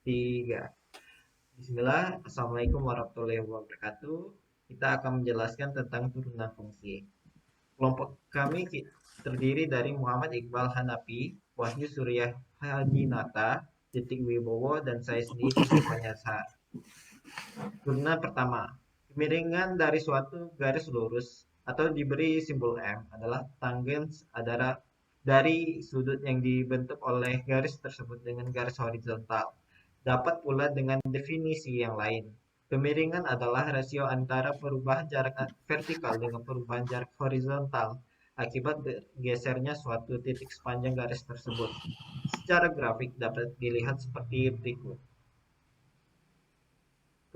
Tiga. Bismillah, Assalamualaikum warahmatullahi wabarakatuh. Kita akan menjelaskan tentang turunan fungsi. Kelompok kami terdiri dari Muhammad Iqbal Hanafi, Wahyu Surya Hadinata, Titik Wibowo, dan saya sendiri Fikri Panyasa. Turunan pertama, kemiringan dari suatu garis lurus atau diberi simbol M adalah tangens adalah dari sudut yang dibentuk oleh garis tersebut dengan garis horizontal. Dapat pula dengan definisi yang lain. Kemiringan adalah rasio antara perubahan jarak vertikal dengan perubahan jarak horizontal akibat gesernya suatu titik sepanjang garis tersebut. Secara grafik dapat dilihat seperti berikut.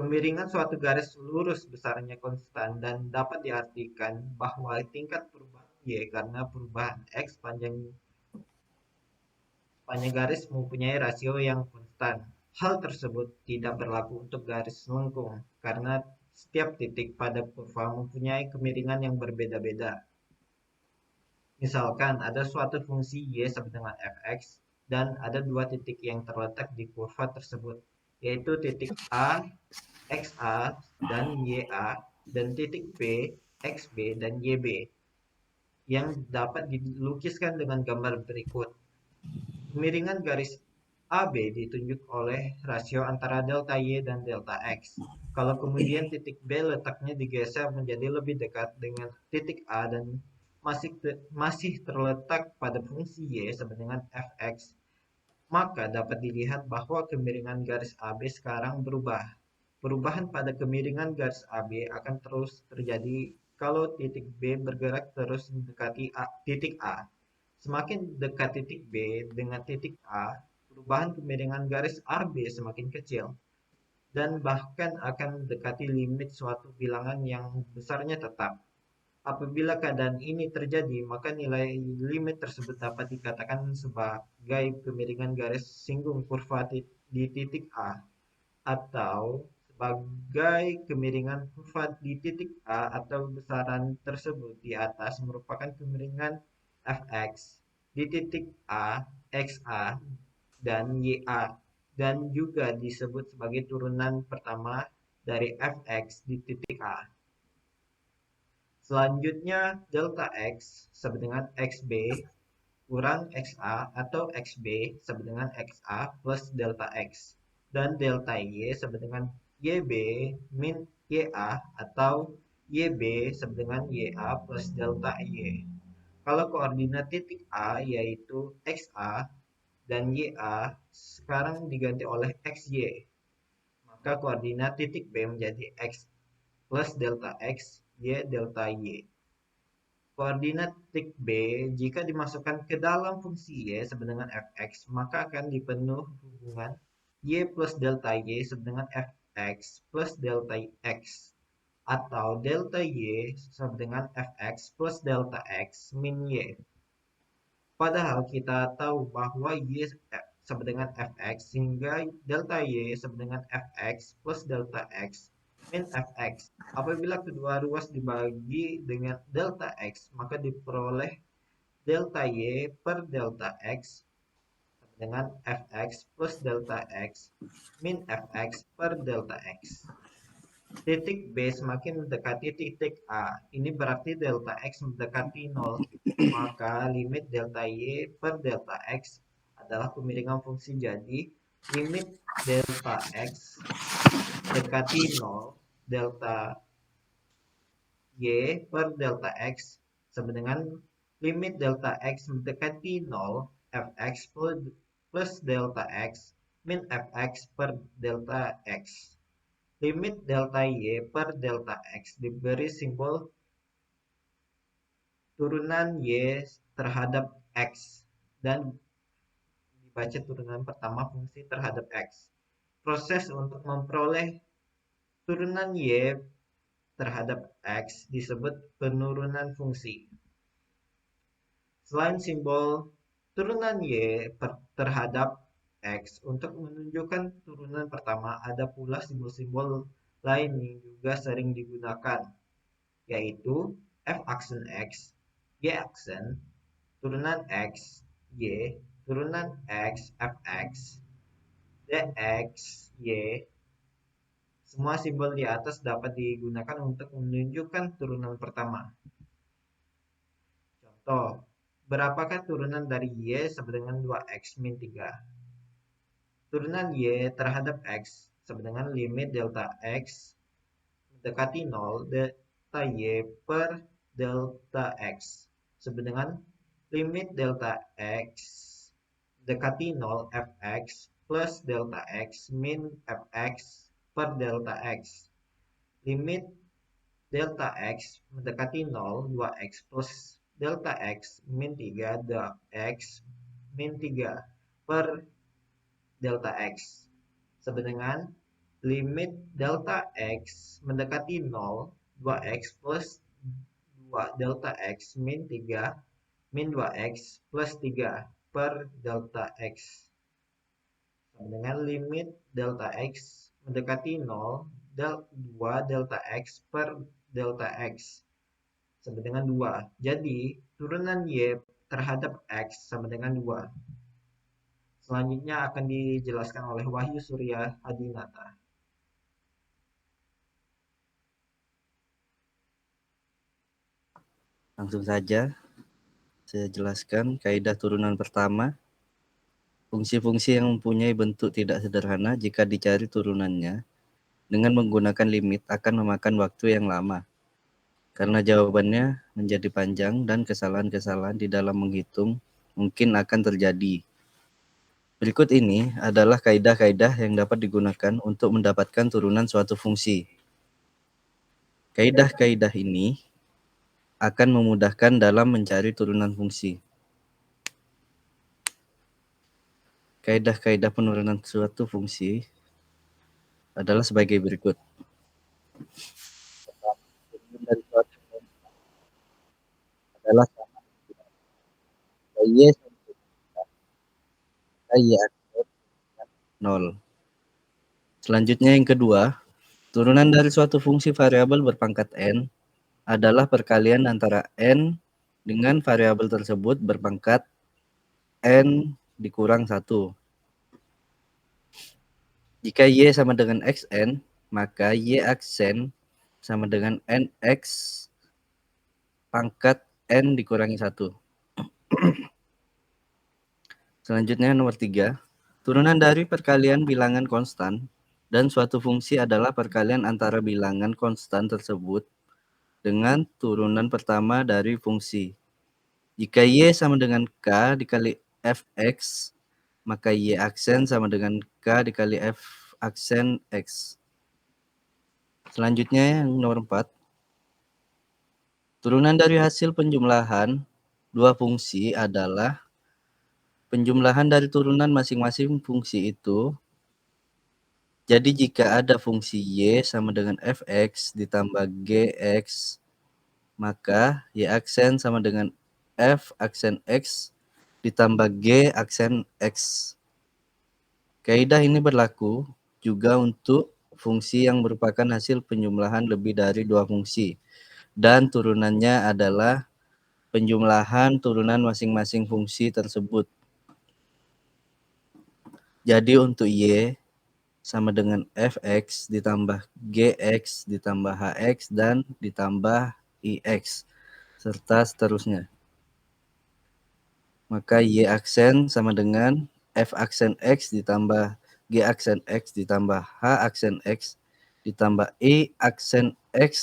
Kemiringan suatu garis lurus besarnya konstan dan dapat diartikan bahwa tingkat perubahan Y karena perubahan X panjang garis mempunyai rasio yang konstan. Hal tersebut tidak berlaku untuk garis lengkung karena setiap titik pada kurva mempunyai kemiringan yang berbeda-beda. Misalkan ada suatu fungsi Y sama dengan fx dan ada dua titik yang terletak di kurva tersebut, yaitu titik A XA dan YA dan titik B, XB dan YB yang dapat dilukiskan dengan gambar berikut. Kemiringan garis AB ditunjuk oleh rasio antara delta Y dan delta X. Kalau kemudian titik B letaknya digeser menjadi lebih dekat dengan titik A dan masih terletak pada fungsi Y sama dengan Fx, maka dapat dilihat bahwa kemiringan garis AB sekarang berubah. Perubahan pada kemiringan garis AB akan terus terjadi kalau titik B bergerak terus mendekati titik A. Semakin dekat titik B dengan titik A, perubahan kemiringan garis AB semakin kecil dan bahkan akan mendekati limit suatu bilangan yang besarnya tetap. Apabila keadaan ini terjadi, maka nilai limit tersebut dapat dikatakan sebagai kemiringan garis singgung kurva di titik A atau sebagai kemiringan kurva di titik A atau besaran tersebut di atas merupakan kemiringan fx di titik A, xa, dan ya dan juga disebut sebagai turunan pertama dari fx di titik A. Selanjutnya, delta x sama dengan xb kurang xa atau xb sama dengan xa plus delta x. Dan delta y sama dengan yb min ya atau yb sama dengan ya plus delta y. Kalau koordinat titik A yaitu xa dan ya sekarang diganti oleh xy, maka koordinat titik B menjadi x plus delta x, y delta y. Koordinat titik B jika dimasukkan ke dalam fungsi Y sama dengan fx, maka akan dipenuh hubungan Y plus delta Y sama dengan fx plus delta x. Atau delta Y sama dengan fx plus delta x min Y. Padahal kita tahu bahwa Y sama dengan fx sehingga delta Y sama dengan fx plus delta x min fx. Apabila kedua ruas dibagi dengan delta x, maka diperoleh delta Y per delta x sama dengan fx plus delta x min fx per delta x. Titik B semakin mendekati titik A. Ini berarti delta X mendekati 0. Maka limit delta Y per delta X adalah kemiringan fungsi. Jadi, limit delta X mendekati 0, delta Y per delta X sama dengan limit delta X mendekati 0, Fx plus delta X min Fx per delta X. Limit delta Y per delta X diberi simbol turunan Y terhadap X dan dibaca turunan pertama fungsi terhadap X. Proses untuk memperoleh turunan Y terhadap X disebut penurunan fungsi. Selain simbol turunan Y terhadap X, untuk menunjukkan turunan pertama ada pula simbol-simbol lain yang juga sering digunakan, yaitu f aksen X, y aksen, turunan X, Y, turunan X, fx, dx, y. Semua simbol di atas dapat digunakan untuk menunjukkan turunan pertama. Contoh, berapakah turunan dari y sama dengan 2x min 3? Turunan y terhadap x sama dengan limit delta x mendekati 0 delta y per delta x sama dengan limit delta x mendekati 0 fx plus delta x min fx per delta x. Limit delta x mendekati 0 2x plus delta x min 3 x min 3 per delta x sama dengan limit delta x mendekati 0 2x plus 2 delta x min 3 min 2x plus 3 per delta x sama dengan limit delta x mendekati 0 2 delta x per delta x sama dengan 2. Jadi, turunan Y terhadap X sama dengan 2. Selanjutnya akan dijelaskan oleh Wahyu Surya Hadinata. Langsung saja saya jelaskan kaidah turunan pertama. Fungsi-fungsi yang mempunyai bentuk tidak sederhana jika dicari turunannya dengan menggunakan limit akan memakan waktu yang lama. Karena jawabannya menjadi panjang dan kesalahan-kesalahan di dalam menghitung mungkin akan terjadi. Berikut ini adalah kaidah-kaidah yang dapat digunakan untuk mendapatkan turunan suatu fungsi. Kaidah-kaidah ini akan memudahkan dalam mencari turunan fungsi. Kaidah-kaidah penurunan suatu fungsi adalah sebagai berikut. Turunan dari suatu fungsi adalah sama y sama y aksen 0. Selanjutnya yang kedua, turunan dari suatu fungsi variabel berpangkat n adalah perkalian antara n dengan variabel tersebut berpangkat n dikurang 1. Jika y sama dengan xn, maka y aksen sama dengan nx pangkat n dikurangi 1. Selanjutnya nomor 3, turunan dari perkalian bilangan konstan dan suatu fungsi adalah perkalian antara bilangan konstan tersebut dengan turunan pertama dari fungsi. Jika y sama dengan k dikali fx, maka y aksen sama dengan k dikali f aksen x. Selanjutnya yang nomor 4, turunan dari hasil penjumlahan dua fungsi adalah penjumlahan dari turunan masing-masing fungsi itu. Jadi jika ada fungsi y sama dengan fx ditambah gx, maka y aksen sama dengan f aksen x ditambah g aksen x. Kaidah ini berlaku juga untuk fungsi yang merupakan hasil penjumlahan lebih dari dua fungsi, dan turunannya adalah penjumlahan turunan masing-masing fungsi tersebut. Jadi untuk y sama dengan fx ditambah gx ditambah hx dan ditambah ix, serta seterusnya. Maka y aksen sama dengan f aksen x ditambah g aksen x ditambah h aksen x ditambah i aksen x,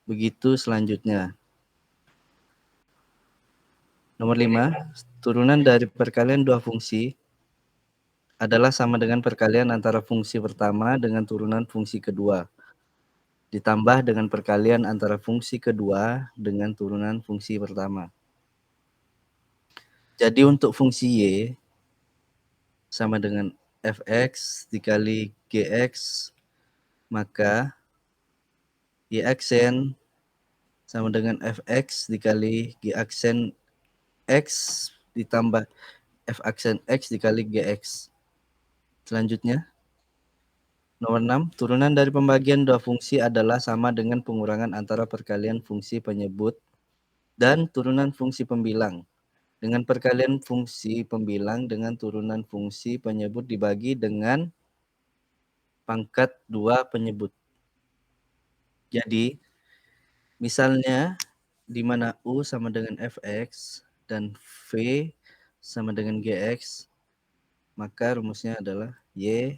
begitu selanjutnya. Nomor 5, turunan dari perkalian dua fungsi adalah sama dengan perkalian antara fungsi pertama dengan turunan fungsi kedua, ditambah dengan perkalian antara fungsi kedua dengan turunan fungsi pertama. Jadi untuk fungsi y sama dengan fx dikali gx, maka y aksen sama dengan fx dikali g aksen x ditambah f aksen x dikali gx. Selanjutnya, nomor 6, turunan dari pembagian dua fungsi adalah sama dengan pengurangan antara perkalian fungsi penyebut dan turunan fungsi pembilang Dengan perkalian fungsi pembilang dengan turunan fungsi penyebut dibagi dengan pangkat 2 penyebut. Jadi, misalnya di mana U sama dengan Fx dan V sama dengan Gx, maka rumusnya adalah Y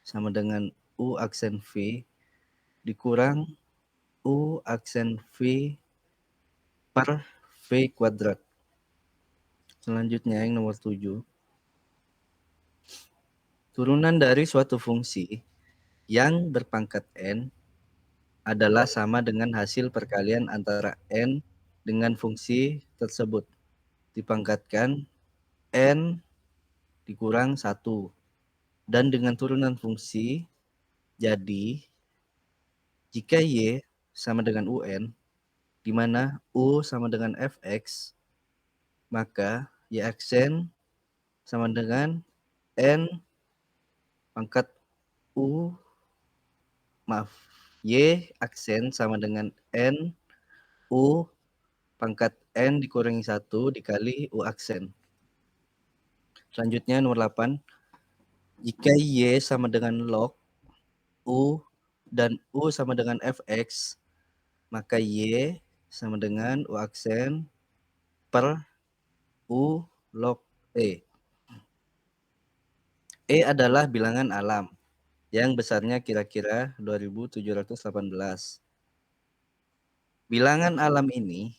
sama dengan U aksen V dikurang U aksen V per V kuadrat. Selanjutnya yang nomor 7. Turunan dari suatu fungsi yang berpangkat N adalah sama dengan hasil perkalian antara N dengan fungsi tersebut dipangkatkan N dikurang 1 dan dengan turunan fungsi. Jadi jika Y sama dengan UN, di mana U sama dengan Fx, maka Y aksen sama dengan N pangkat U, Y aksen sama dengan N U pangkat N dikurangi 1 dikali U aksen. Selanjutnya nomor 8. Jika Y sama dengan log U dan U sama dengan Fx, maka Y sama dengan U aksen per U log E. E adalah bilangan alam yang besarnya kira-kira 2718. Bilangan alam ini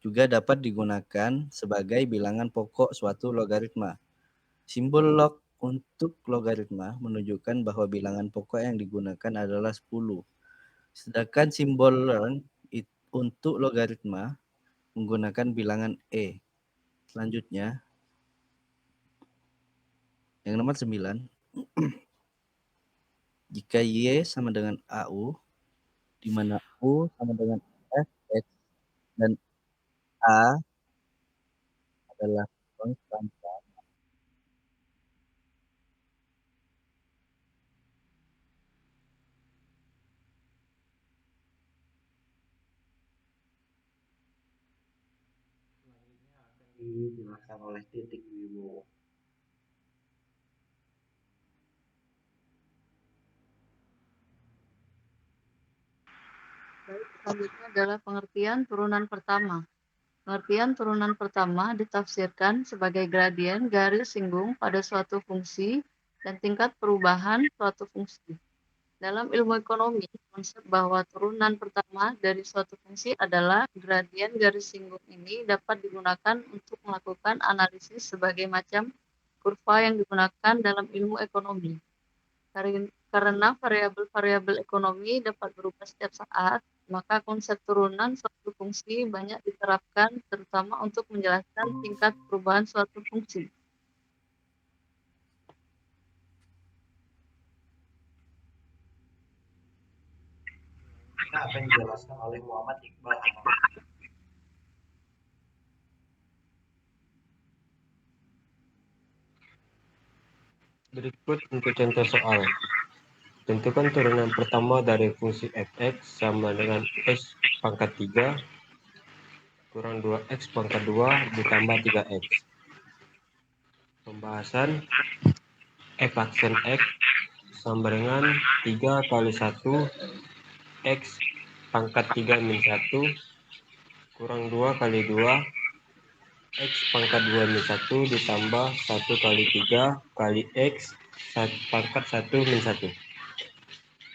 juga dapat digunakan sebagai bilangan pokok suatu logaritma. Simbol log untuk logaritma menunjukkan bahwa bilangan pokok yang digunakan adalah 10. Sedangkan simbol ln untuk logaritma menggunakan bilangan E. Selanjutnya, yang nomor 9. Jika Y sama dengan AU, di mana U sama dengan Fx dan A adalah konstanta. Selanjutnya akan dijelaskan oleh Titik Wibowo. Baik, selanjutnya adalah pengertian turunan pertama. Pengertian turunan pertama ditafsirkan sebagai gradien garis singgung pada suatu fungsi dan tingkat perubahan suatu fungsi. Dalam ilmu ekonomi, konsep bahwa turunan pertama dari suatu fungsi adalah gradien garis singgung ini dapat digunakan untuk melakukan analisis sebagai macam kurva yang digunakan dalam ilmu ekonomi. Karena variabel-variabel ekonomi dapat berubah setiap saat, maka konsep turunan suatu fungsi banyak diterapkan terutama untuk menjelaskan tingkat perubahan suatu fungsi. Ini akan dijelaskan oleh Muhammad Iqbal Anwar. Berikut untuk contoh soal. Tentukan turunan pertama dari fungsi fx sama dengan x pangkat 3 kurang 2x pangkat 2 ditambah 3x. Pembahasan f aksen x sama dengan 3 kali 1 x pangkat 3 min 1 kurang 2 kali 2 x pangkat 2 min 1 ditambah 1 kali 3 kali x pangkat 1 min 1.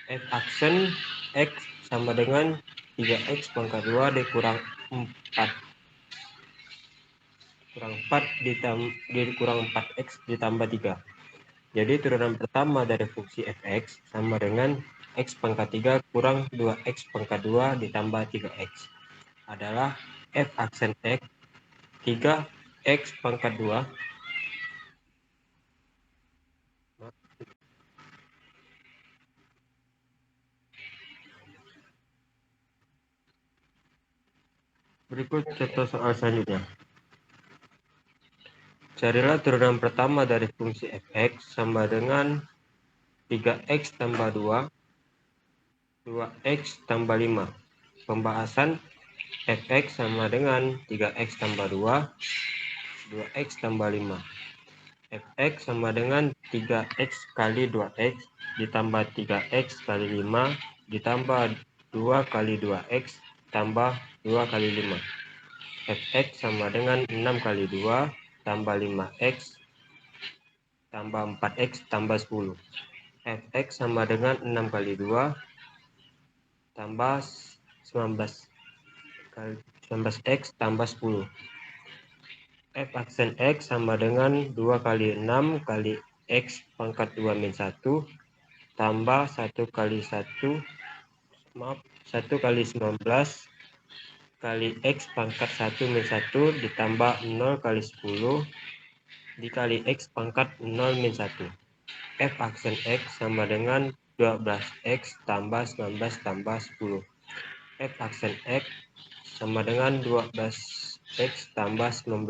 F aksen X sama dengan 3X pangkat 2 dikurang 4. Kurang 4 dikurang 4X ditambah 3. Jadi turunan pertama dari fungsi Fx sama dengan X pangkat 3 kurang 2X pangkat 2 ditambah 3X. Adalah F aksen X 3X pangkat 2 Berikut contoh soal selanjutnya. Carilah turunan pertama dari fungsi fx sama dengan 3x tambah 2, 2x tambah 5. Pembahasan fx sama dengan 3x tambah 2 2x tambah 5. Fx sama dengan 3x kali 2x ditambah 3x kali 5 ditambah 2 kali 2x tambah 2 kali 5. Fx sama dengan 6 kali 2 tambah 5x tambah 4x tambah 10. Fx sama dengan 6 kali 2 tambah 19x tambah 10. F aksen X sama dengan 2 kali 6 kali X pangkat 2 min 1 tambah 1 kali 1 kali 19 kali X pangkat 1 min 1 ditambah 0 kali 10 dikali X pangkat 0 min 1. F aksen X sama dengan 12X tambah 19 tambah 10. F aksen X sama dengan 12X tambah 19.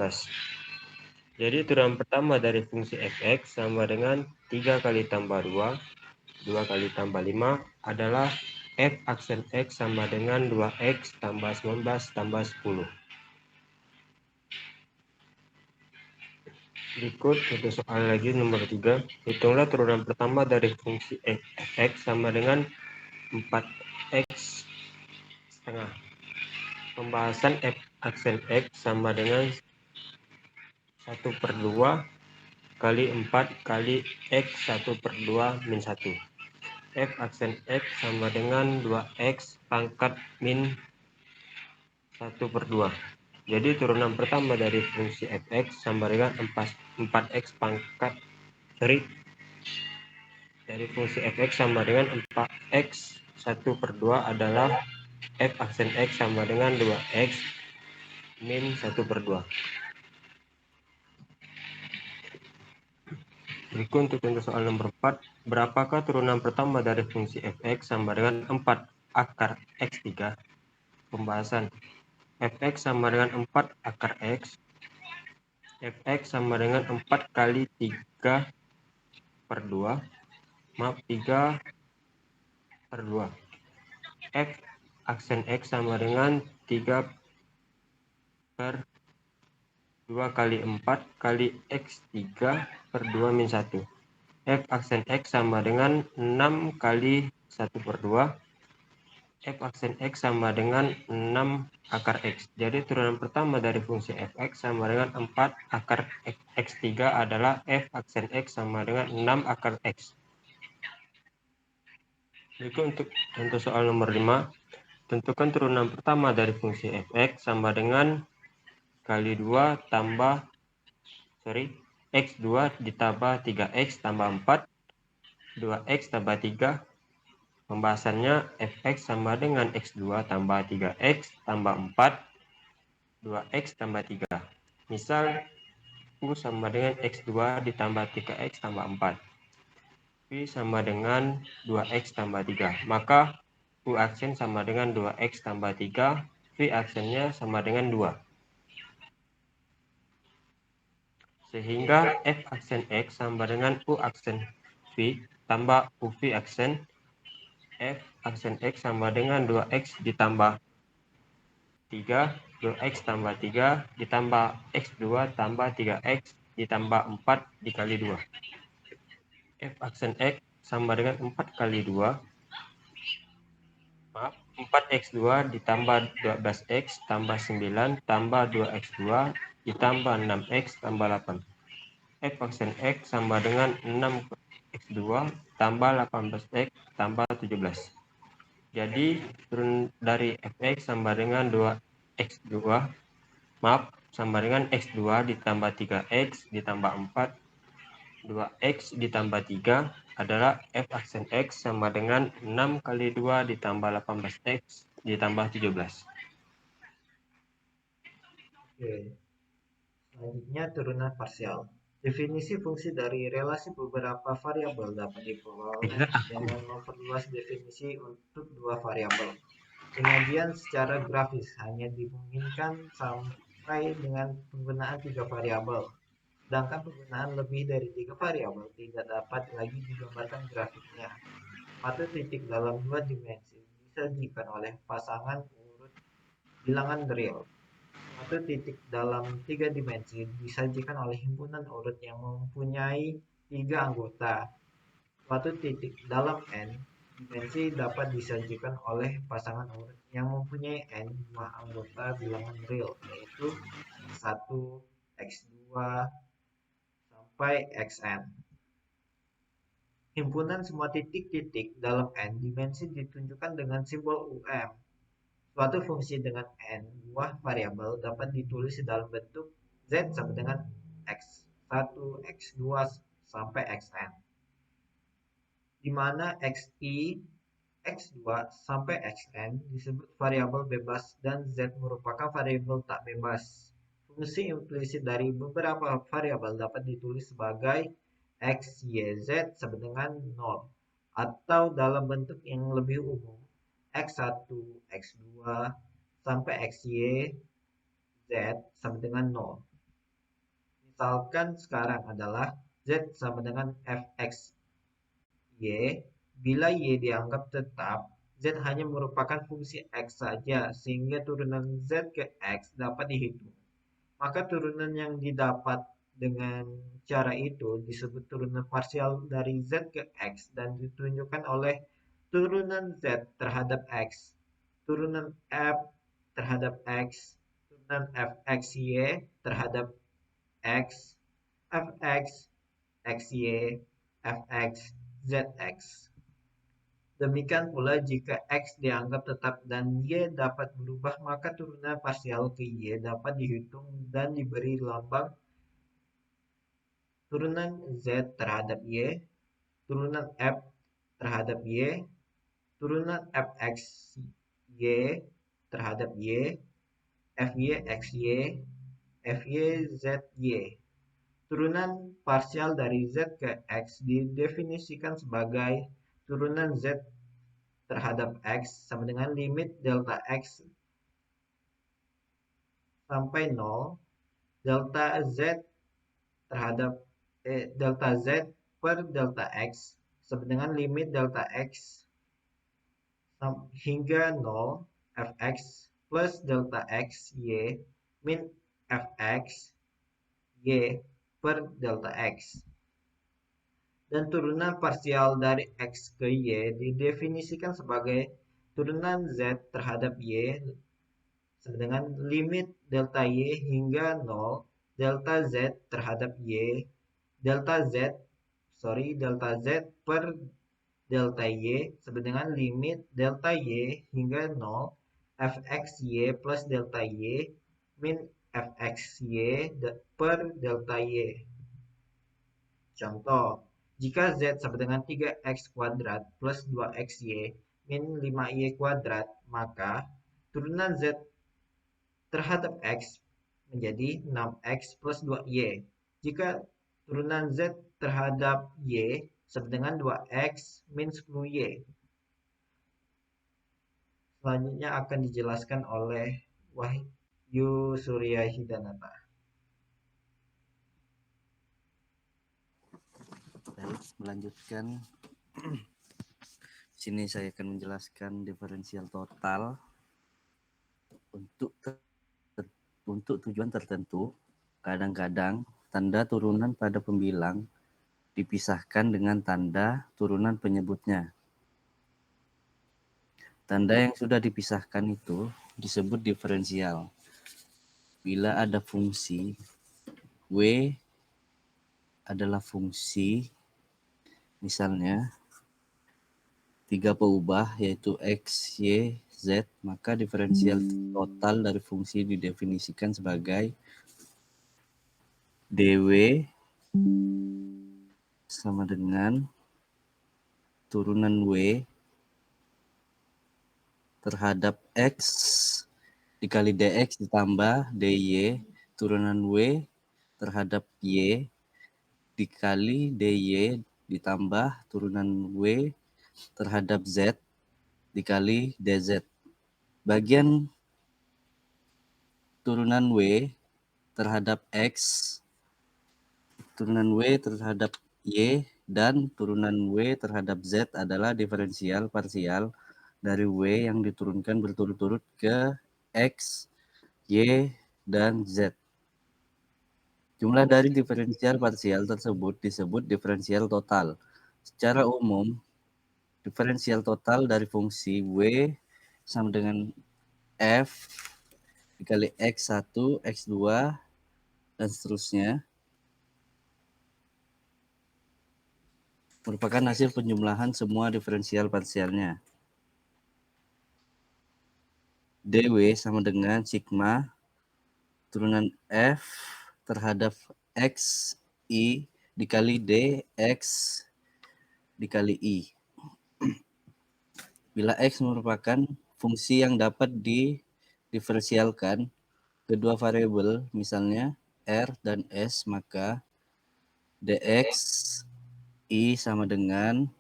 Jadi turunan pertama dari fungsi fx sama dengan 3 kali tambah 2, 2 kali tambah 5 adalah f aksen x sama dengan 2x tambah 19 tambah 10. Berikut untuk soal lagi nomor 3. Hitunglah turunan pertama dari fungsi fx sama dengan 4x setengah. Pembahasan f aksen x sama dengan 1/2 kali 4 kali X 1/2 min 1. F aksen X sama dengan 2X pangkat min 1/2. Jadi turunan pertama dari fungsi fx sama dengan 4x pangkat dari fungsi fx sama dengan 4x 1/2 adalah f aksen X sama dengan 2X min 1/2. Berikut untuk soal nomor 4. Berapakah turunan pertama dari fungsi fx sama dengan 4 akar x3? Pembahasan. Fx sama dengan 4 akar x. Fx sama dengan 4 kali 3/2. 3/2. F aksen x sama dengan 3/2 kali 4 kali x3/2 min 1. F aksen X sama dengan 6 kali 1/2. F aksen X sama dengan 6 akar X. Jadi turunan pertama dari fungsi fx sama dengan 4 akar x3 adalah F aksen X sama dengan 6 akar X. Berikut untuk soal nomor 5. Tentukan turunan pertama dari fungsi fx sama dengan kali 2 tambah x2 ditambah 3x tambah 4 2x tambah 3. Pembahasannya fx sama dengan x2 tambah 3x tambah 4 2x tambah 3. Misal u sama dengan x2 ditambah 3x tambah 4. V sama dengan 2x tambah 3. Maka u aksen sama dengan 2x tambah 3. V aksennya sama dengan 2. Sehingga f aksen x sama dengan u aksen v tambah uv aksen. F aksen x sama dengan 2x ditambah 3, 2x tambah 3 ditambah x2 tambah 3x ditambah 4 dikali 2. F aksen x sama dengan 4 kali 2. 4x2 ditambah 12x tambah 9 tambah 2x2 ditambah 6x tambah 8. F aksen x sama dengan 6x2 tambah 18x tambah 17. Jadi turun dari fx sama dengan 2x2 sama dengan x2 ditambah 3x ditambah 4 2x ditambah 3 adalah f aksen x sama dengan 6 kali 2 ditambah 18x ditambah 17. Oke. Selanjutnya turunan parsial. Definisi fungsi dari relasi beberapa variabel dapat diperoleh dengan memperluas definisi untuk dua variabel. Penyajian secara grafis hanya dimungkinkan sampai dengan penggunaan 3 variabel. Sedangkan penggunaan lebih dari 3 variabel tidak dapat lagi digambarkan grafiknya. Satu titik dalam 2 dimensi disajikan oleh pasangan urut bilangan real. Suatu titik dalam 3 dimensi disajikan oleh himpunan urut yang mempunyai 3 anggota. Suatu titik dalam n dimensi dapat disajikan oleh pasangan urut yang mempunyai n jumlah anggota bilangan real, yaitu x1, x2, sampai xn. Himpunan semua titik-titik dalam n dimensi ditunjukkan dengan simbol UM. Suatu fungsi dengan n buah variabel dapat ditulis dalam bentuk z sama dengan x1, x2, sampai xn, di mana xi, x2, sampai xn disebut variabel bebas dan z merupakan variabel tak bebas. Fungsi implisit dari beberapa variabel dapat ditulis sebagai x, y, z sama dengan 0, atau dalam bentuk yang lebih umum x1, x2, sampai xy, z sama dengan 0. Misalkan sekarang adalah z sama dengan fx y. Bila y dianggap tetap, z hanya merupakan fungsi x saja, sehingga turunan z ke x dapat dihitung. Maka turunan yang didapat dengan cara itu disebut turunan parsial dari z ke x dan ditunjukkan oleh turunan z terhadap x, turunan f terhadap x, turunan fxy terhadap x, fx, xy, fx, zx. Demikian pula jika x dianggap tetap dan y dapat berubah, maka turunan parsial ke y dapat dihitung dan diberi lambang turunan z terhadap y, turunan f terhadap y, turunan fx y terhadap y, fy xy, fy zy. Turunan parsial dari z ke x didefinisikan sebagai turunan z terhadap x sama dengan limit delta x sampai 0, delta z terhadap delta z per delta x sama dengan limit delta x hingga 0, fx plus delta x y min fx y per delta x. Dan turunan parsial dari x ke y didefinisikan sebagai turunan z terhadap y sama dengan limit delta y hingga 0, delta z terhadap y, delta z per delta y sama dengan limit delta y hingga 0, fxy plus delta y min fxy per delta y. Contoh, jika z sama dengan 3x kuadrat plus 2xy min 5y kuadrat, maka turunan z terhadap x menjadi 6x plus 2y. Jika turunan z terhadap y sama dengan 2x min 10y. Selanjutnya akan dijelaskan oleh Wahyu Suryahidanata. Baik, melanjutkan. Sini saya akan menjelaskan diferensial total untuk tujuan tertentu. Kadang-kadang tanda turunan pada pembilang dipisahkan dengan tanda turunan penyebutnya. Tanda yang sudah dipisahkan itu disebut diferensial. Bila ada fungsi W adalah fungsi, misalnya 3 peubah yaitu x, y, z, maka diferensial total dari fungsi didefinisikan sebagai dw sama dengan turunan w terhadap x dikali dx ditambah dy turunan w terhadap y dikali dy ditambah turunan w terhadap z dikali dz. Bagian turunan w terhadap x, turunan w terhadap y, dan turunan w terhadap z adalah diferensial parsial dari w yang diturunkan berturut-turut ke x, y, dan Z. Jumlah dari diferensial parsial tersebut disebut diferensial total. Secara umum, diferensial total dari fungsi W sama dengan F dikali X1, X2, dan seterusnya merupakan hasil penjumlahan semua diferensial parsialnya. dW sama dengan sigma turunan F terhadap X I dikali dx dikali I. Bila X merupakan fungsi yang dapat didiferensialkan kedua variabel, misalnya R dan S, maka dx I sama dengan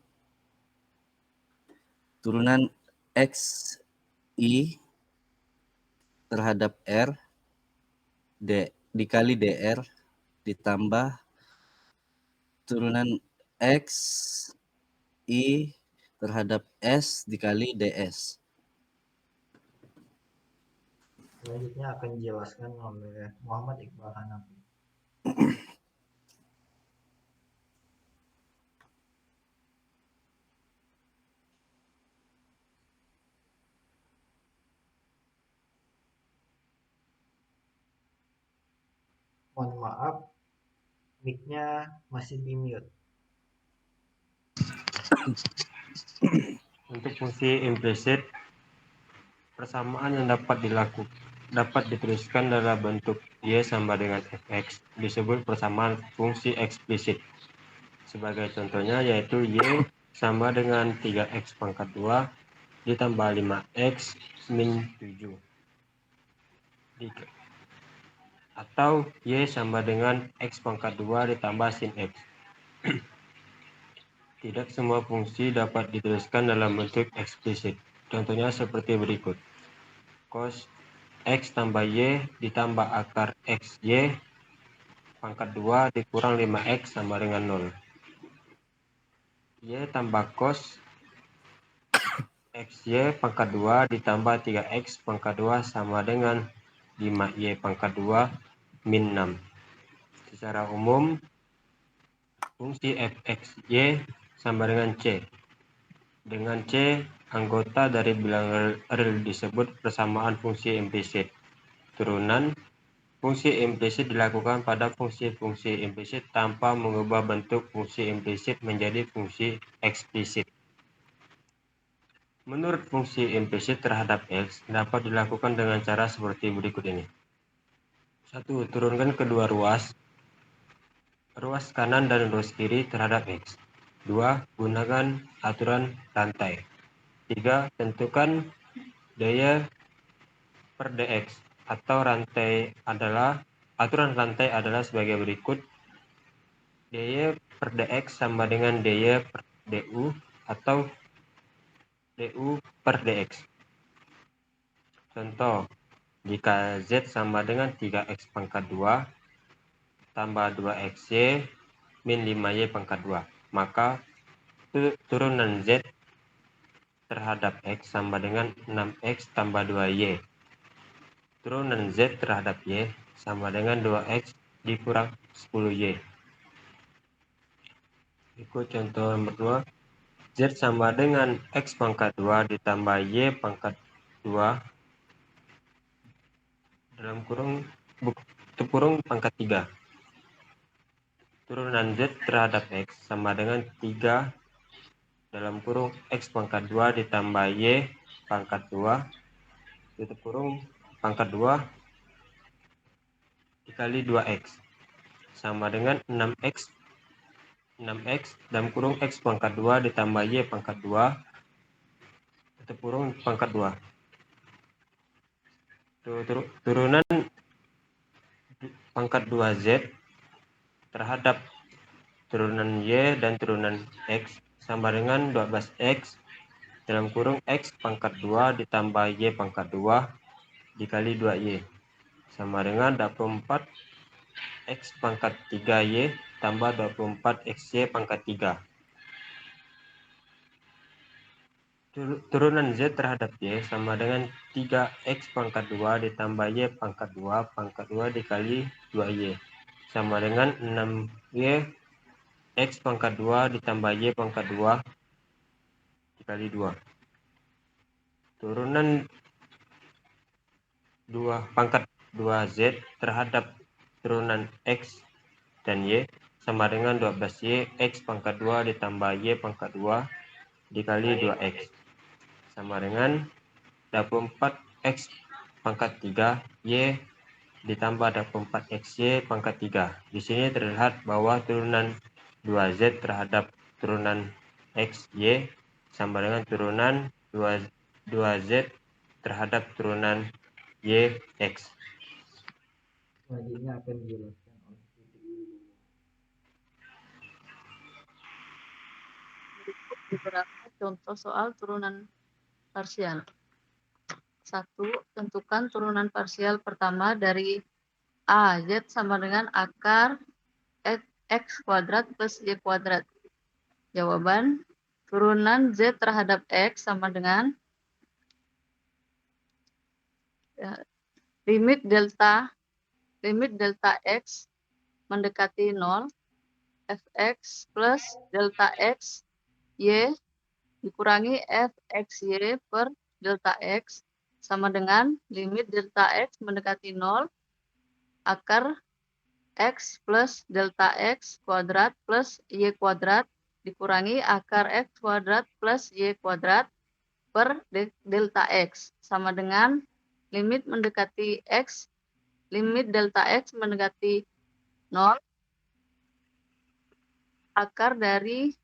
turunan X I terhadap R dikali dr ditambah turunan X I terhadap S dikali ds. Selanjutnya akan dijelaskan oleh Muhammad Iqbal Hanafi. Mohon maaf, mic-nya masih di mute. Untuk fungsi implisit, persamaan yang dapat dituliskan dalam bentuk Y sama dengan Fx disebut persamaan fungsi eksplisit. Sebagai contohnya yaitu Y sama dengan 3x pangkat 2 ditambah 5x min 7. Atau Y sama dengan x pangkat 2 ditambah sin x. Tidak semua fungsi dapat dituliskan dalam bentuk eksplisit. Contohnya seperti berikut. Cos x tambah Y ditambah akar xy pangkat 2 dikurang 5x sama dengan 0. Y tambah cos xy pangkat 2 ditambah 3x pangkat 2 sama dengan 5y pangkat 2 min 6. Secara umum, fungsi fxy sama dengan c. Dengan c, anggota dari bilangan real disebut persamaan fungsi implisit. Turunan fungsi implisit dilakukan pada fungsi-fungsi implisit tanpa mengubah bentuk fungsi implisit menjadi fungsi eksplisit. Menurut fungsi implisit terhadap X dapat dilakukan dengan cara seperti berikut ini. 1. Turunkan kedua ruas kanan dan ruas kiri terhadap X. 2. Gunakan aturan rantai. 3. Tentukan daya per dx atau aturan rantai adalah sebagai berikut. Daya per dx sama dengan daya per du atau du per dx. Contoh, jika Z sama dengan 3x pangkat 2 tambah 2xy min 5y pangkat 2, maka turunan Z terhadap X sama dengan 6x tambah 2y. Turunan Z terhadap Y sama dengan 2x dikurang 10y. Ikut contoh nomor 2. Z sama dengan X pangkat 2 ditambah Y pangkat 2 dalam kurung pangkat 3. Turunan Z terhadap X sama dengan 3 dalam kurung X pangkat 2 ditambah Y pangkat 2 tutup kurung pangkat 2 dikali 2x sama dengan 6x dalam kurung X pangkat 2 ditambah Y pangkat 2 tutup kurung pangkat 2. Turunan pangkat 2Z terhadap turunan Y dan turunan X sama dengan 12x dalam kurung X pangkat 2 ditambah Y pangkat 2 dikali 2Y sama dengan 24 X pangkat 3Y tambah 24 XY pangkat 3. turunan Z terhadap Y sama dengan 3X pangkat 2 ditambah Y pangkat 2 dikali 2Y sama dengan 6Y X pangkat 2 ditambah Y pangkat 2 dikali 2. Turunan pangkat 2Z terhadap turunan X dan Y sama dengan 12Y X pangkat 2 ditambah Y pangkat 2 dikali 2X sama dengan 24X pangkat 3 Y ditambah 24XY pangkat 3. Di sini terlihat bahwa turunan 2Z terhadap turunan XY sama dengan turunan 2Z terhadap turunan YX. Selanjutnya akan dijelaskan oleh Putri. Beberapa contoh soal turunan parsial. 1. Tentukan turunan parsial pertama dari A, Z sama dengan akar X kuadrat plus Y kuadrat. Jawaban, turunan Z terhadap X sama dengan limit delta X mendekati 0, Fx plus delta X Y dikurangi Fxy per delta X sama dengan limit delta X mendekati 0, akar X plus delta X kuadrat plus Y kuadrat dikurangi akar X kuadrat plus Y kuadrat per delta X sama dengan limit mendekati X, limit delta X mendekati 0, akar dari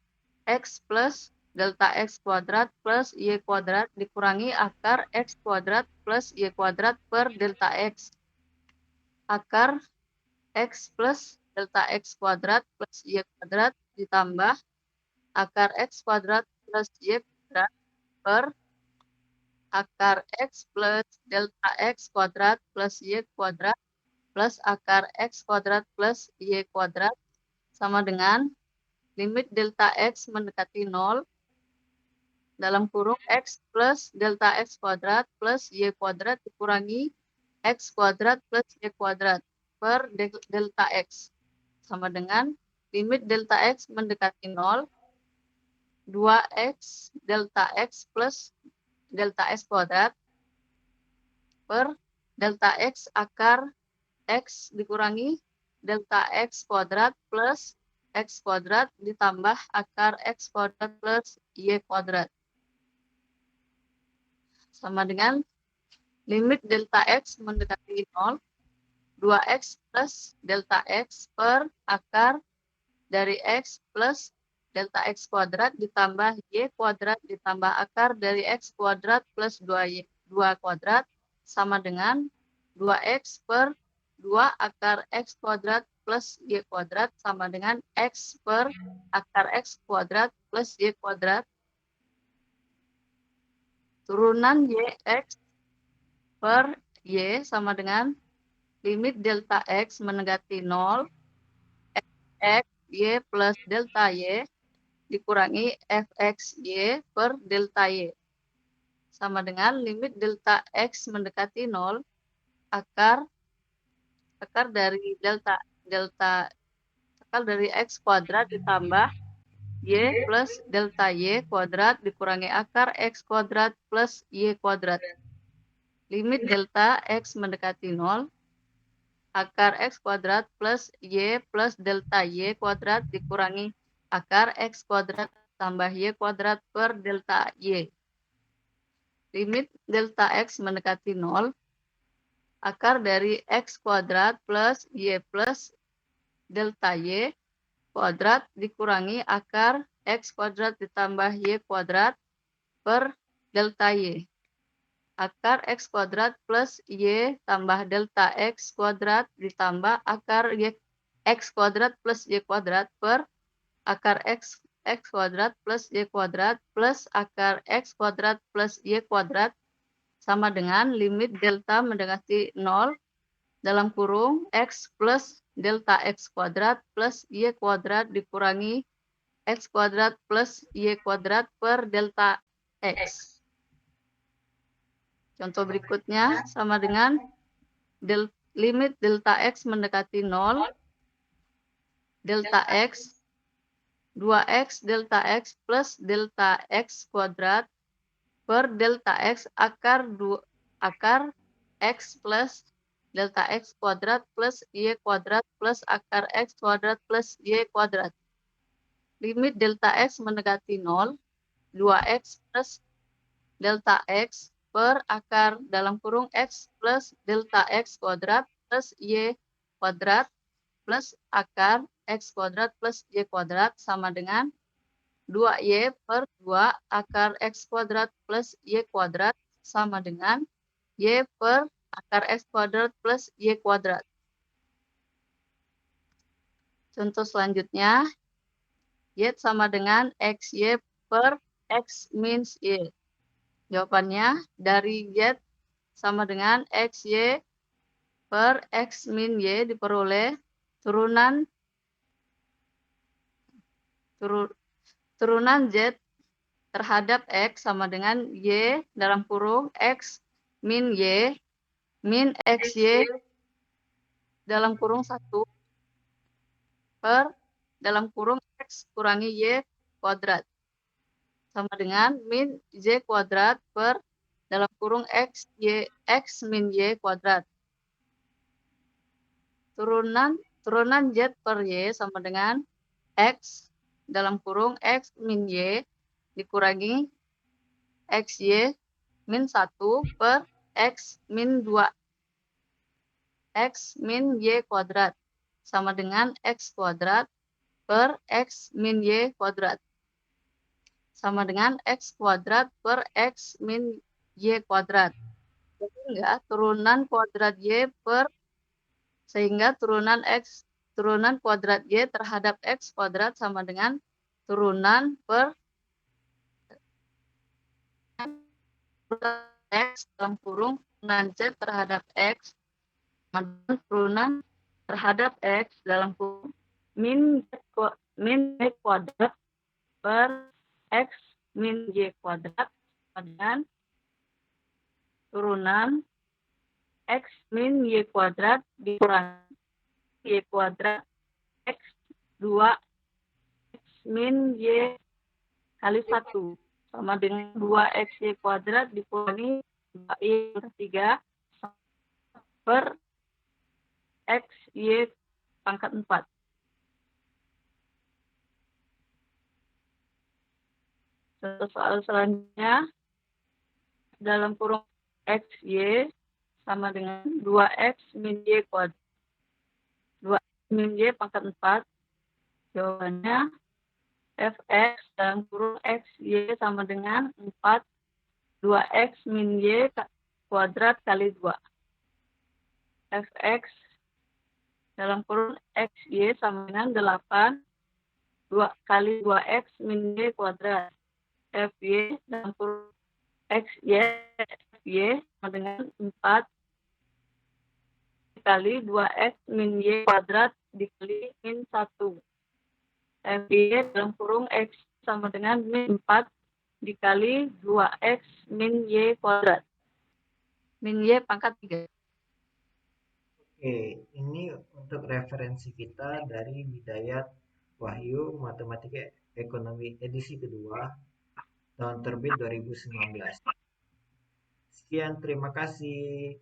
X plus delta X kuadrat plus Y kuadrat dikurangi akar X kuadrat plus Y kuadrat per delta X. Akar X plus delta X kuadrat plus Y kuadrat ditambah akar X kuadrat plus Y kuadrat per akar X plus delta X kuadrat plus Y kuadrat plus akar X kuadrat plus Y kuadrat sama dengan limit delta X mendekati 0 dalam kurung X plus delta X kuadrat plus Y kuadrat dikurangi X kuadrat plus Y kuadrat per delta X sama dengan limit delta X mendekati 0, 2X delta X plus delta X kuadrat per delta X akar X dikurangi delta X kuadrat plus X kuadrat ditambah akar X kuadrat plus Y kuadrat sama dengan limit delta X mendekati 0, 2X plus delta X per akar dari X plus delta X kuadrat ditambah Y kuadrat ditambah akar dari X kuadrat plus 2 kuadrat sama dengan 2X per 2 akar X kuadrat plus Y kuadrat sama dengan X per akar X kuadrat plus Y kuadrat. Turunan YX per Y sama dengan limit delta X mendekati 0, X Y plus delta Y dikurangi Fxy per delta Y sama dengan limit delta X mendekati 0, akar dari akar dari X kuadrat ditambah Y plus delta Y kuadrat dikurangi akar X kuadrat plus Y kuadrat. Limit delta X mendekati 0, akar X kuadrat plus Y plus delta Y kuadrat dikurangi akar X kuadrat tambah Y kuadrat per delta Y. Limit delta X mendekati 0, akar dari X kuadrat plus Y plus delta Y kuadrat dikurangi akar X kuadrat ditambah Y kuadrat per delta Y. Akar X kuadrat plus Y tambah delta X kuadrat ditambah akar Y X kuadrat plus Y kuadrat per akar X kuadrat plus Y kuadrat plus akar X kuadrat plus Y kuadrat sama dengan limit delta mendekati 0 dalam kurung X plus delta X kuadrat plus Y kuadrat dikurangi X kuadrat plus Y kuadrat per delta X. Contoh berikutnya sama dengan limit delta X mendekati 0, delta X, 2X delta X plus delta X kuadrat per delta X akar X plus delta X kuadrat plus Y kuadrat plus akar X kuadrat plus Y kuadrat. Limit delta X mendekati 0, 2X plus delta X per akar dalam kurung X plus delta X kuadrat plus Y kuadrat plus akar X kuadrat plus Y kuadrat sama dengan 2Y per 2 akar X kuadrat plus Y kuadrat sama dengan Y per akar X kuadrat plus Y kuadrat. Contoh selanjutnya, Y sama dengan XY per X min Y. Jawabannya dari Y sama dengan XY per X min Y diperoleh turunan Z terhadap X sama dengan Y dalam kurung X min Y min XY dalam kurung 1 per dalam kurung X kurangi Y kuadrat sama dengan min Z kuadrat per dalam kurung X min Y kuadrat. Turunan Z per Y sama dengan X dalam kurung X min Y dikurangi XY min 1 per X min 2 X min Y kuadrat sama dengan X kuadrat per X min Y kuadrat sama dengan X kuadrat per X min Y kuadrat. Sehingga turunan kuadrat Y per sehingga turunan kuadrat Y terhadap X kuadrat sama dengan turunan per X dalam kurung turunan Z terhadap X turunan terhadap X dalam kurung min Y kuadrat per X min Y kuadrat dengan turunan X min Y kuadrat dikurangi Y kuadrat X 2 X min Y kali 1 sama dengan 2XY kuadrat dikurangi 2Y per 3 per XY pangkat 4. Contoh soal selanjutnya, dalam kurung XY sama dengan 2X min Y kuadrat. 2X min Y pangkat 4. Jawabannya Fx dalam kurung XY sama dengan 4 2X min Y kuadrat kali 2. Fx dalam kurung XY sama dengan 8 2 kali 2X min Y kuadrat. Fy dalam kurung XY sama dengan 4 dikali 2X min Y kuadrat dikali min 1. Fy dalam kurung X sama dengan min 4 dikali 2X min Y kuadrat. Min Y pangkat 3. Oke, ini untuk referensi kita dari Bidayat Wahyu Matematika Ekonomi edisi kedua tahun terbit 2019. Sekian, terima kasih.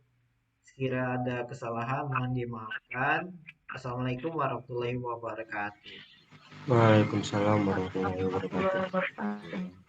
Sekiranya ada kesalahan mohon dimaafkan. Assalamualaikum warahmatullahi wabarakatuh. Waalaikumsalam warahmatullahi wabarakatuh.